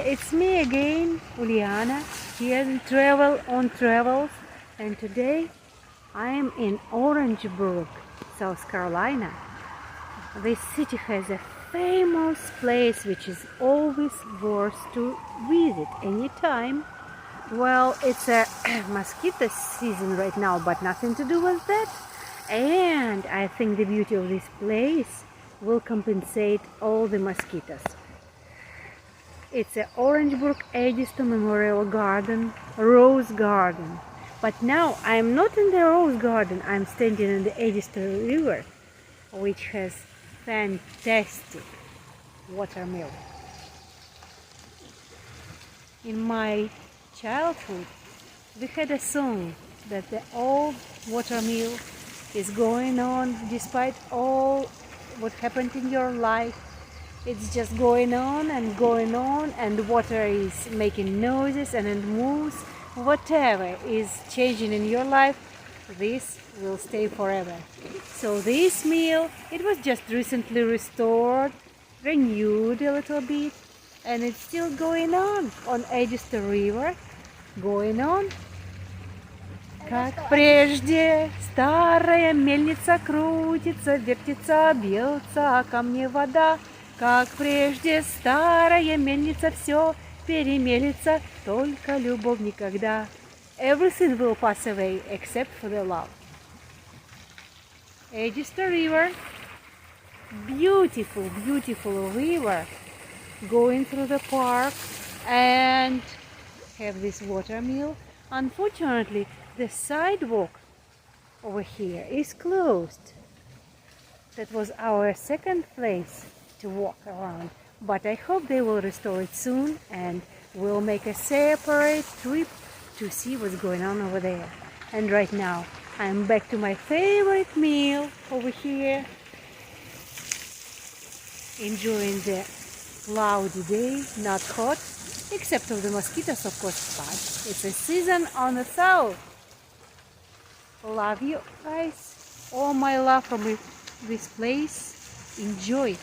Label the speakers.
Speaker 1: it's me again, Uliana, here in Travel on Travels, and today I am in Orangeburg, South Carolina. This city has a famous place which is always worth to visit anytime. Well, it's a mosquito season right now, but nothing to do with that. And I think the beauty of this place will compensate all the mosquitoes. It's a Orangeburg Edisto Memorial Garden, Rose Garden. But now I'm not in the Rose Garden, I'm standing in the Edisto River, which has fantastic watermill. In my childhood, we had a song that the old watermill is going on despite all what happened in your life. It's just going on, and the water is making noises and it moves. Whatever is changing in your life, this will stay forever. So this mill, it was just recently restored, renewed a little bit, and it's still going on Edisto River, going on. Как прежде, старая мельница крутится, вертится, бьется о камне вода. Как прежде, старая мельница, все перемелится, только любовь никогда. Everything will pass away except for the love. Edisto River, beautiful, beautiful river, going through the park and have this watermill. Unfortunately, the sidewalk over here is closed. That was our second place to walk around, but I hope they will restore it soon and we'll make a separate trip to see what's going on over there. And right now I'm back to my favorite meal over here, enjoying the cloudy day, not hot, except for the mosquitoes, of course, but it's a season on the south. Love you guys, all my love from this place. Enjoy.